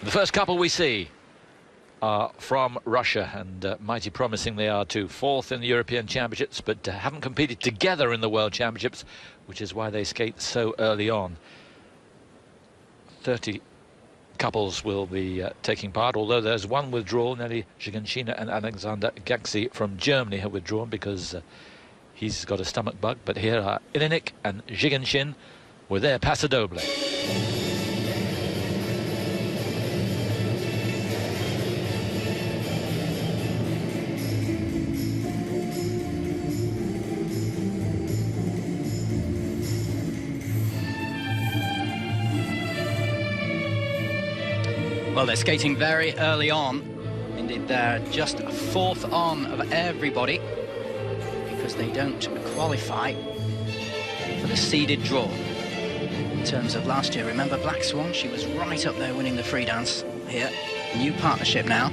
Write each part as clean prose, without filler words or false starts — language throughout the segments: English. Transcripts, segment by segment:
The first couple we see are from Russia, and mighty promising they are too. Fourth in the European Championships, but haven't competed together in the World Championships, which is why they skate so early on. 30 couples will be taking part, although there's one withdrawal. Nelly Zhiganshin and Alexander Gaxi from Germany have withdrawn because he's got a stomach bug. But here are Ilinykh and Zhiganshin with their paso doble. Well, they're skating very early on. Indeed, they're just fourth on of everybody because they don't qualify for the seeded draw. In terms of last year, remember Black Swan? She was right up there winning the free dance. Here, new partnership now.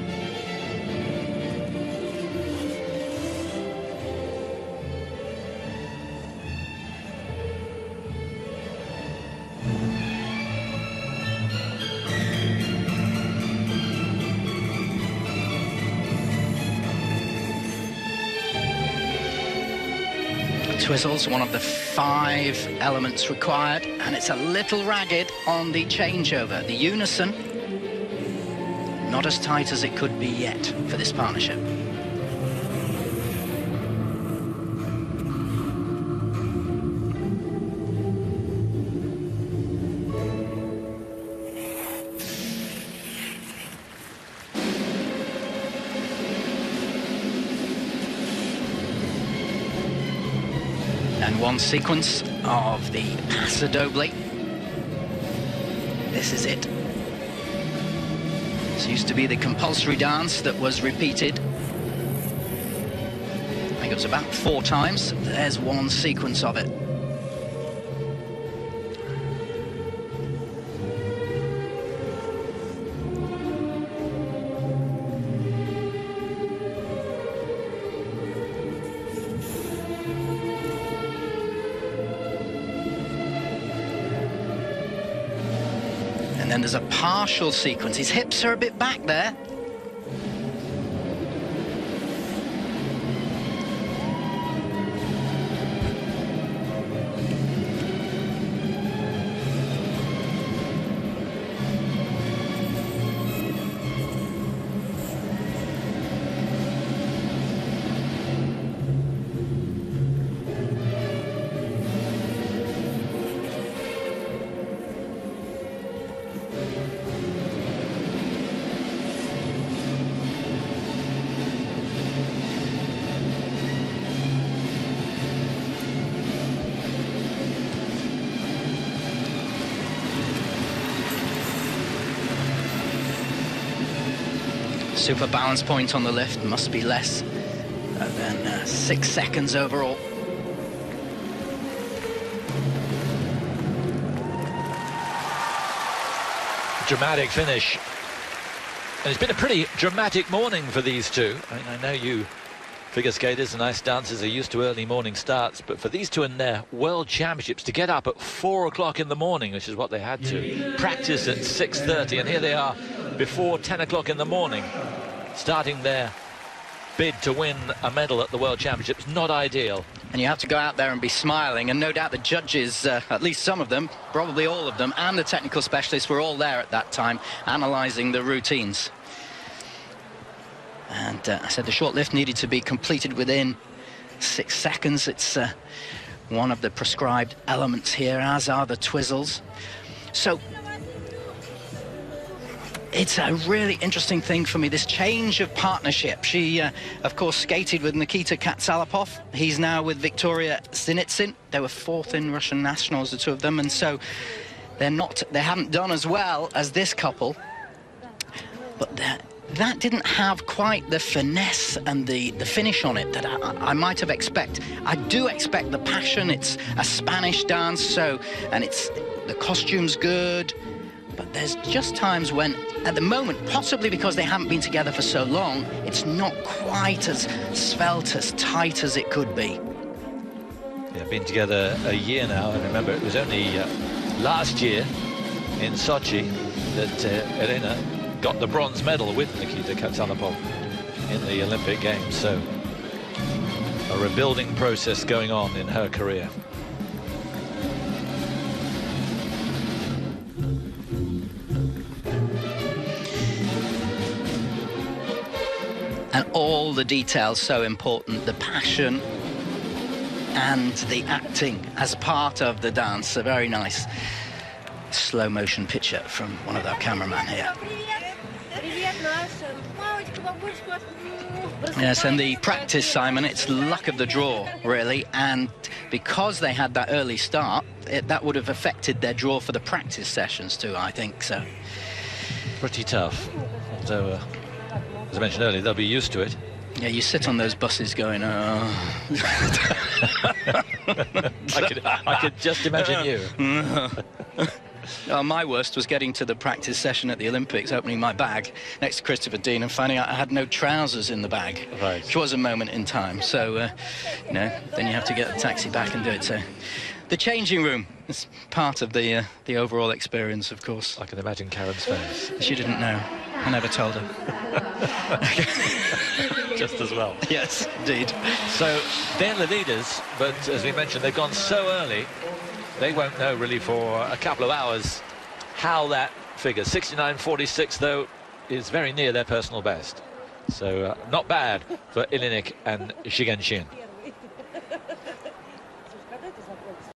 Twizzles, one of the 5 elements required, and it's a little ragged on the changeover. The unison, not as tight as it could be yet for this partnership. And one sequence of the paso doble. This is it. This used to be the compulsory dance that was repeated. I think it was about 4 times. There's one sequence of it. And then there's a partial sequence. His hips are a bit back there. Super balance point on the lift must be less than 6 seconds overall. Dramatic finish. And it's been a pretty dramatic morning for these two. I mean, I know you figure skaters and ice dancers are used to early morning starts, but for these two in their World Championships to get up at 4 o'clock in the morning, which is what they had to, practice at 6:30, and here they are before 10 o'clock in the morning, starting their bid to win a medal at the World Championships. Not ideal. And you have to go out there and be smiling, and no doubt the judges, at least some of them, probably all of them, and the technical specialists were all there at that time, analysing the routines. And I said the short lift needed to be completed within 6 seconds. It's one of the prescribed elements here, as are the twizzles. So it's a really interesting thing for me, this change of partnership. She, of course, skated with Nikita Katsalapov. He's now with Victoria Sinitsyn. They were 4th in Russian nationals, the two of them, and so they haven't done as well as this couple. But that didn't have quite the finesse and the finish on it that I might have expected. I do expect the passion. It's a Spanish dance, so, and the costume's good. But there's just times when, at the moment, possibly because they haven't been together for so long, it's not quite as svelte, as tight as it could be. Yeah, been together a year now, and remember, it was only last year in Sochi that Elena got the bronze medal with Nikita Katsalapov in the Olympic Games, so a rebuilding process going on in her career. And all the details so important, the passion and the acting as part of the dance. A very nice slow motion picture from one of our cameramen here. Yes, and the practice, Simon, it's luck of the draw, really, and because they had that early start, that would have affected their draw for the practice sessions too, I think, so. Pretty tough, although, as I mentioned earlier, they'll be used to it. Yeah, you sit on those buses going, oh. I could just imagine you. Oh, my worst was getting to the practice session at the Olympics, opening my bag next to Christopher Dean and finding out I had no trousers in the bag, right. Which was a moment in time. So, you know, then you have to get the taxi back and do it. So, the changing room is part of the overall experience, of course. I can imagine Karen's face. She didn't know. I never told her. Just as well. Yes, indeed. So, they're the leaders, but as we mentioned, they've gone so early. They won't know really for a couple of hours how that figure. 69.46, though, is very near their personal best. So not bad for Ilinykh and Zhiganshin.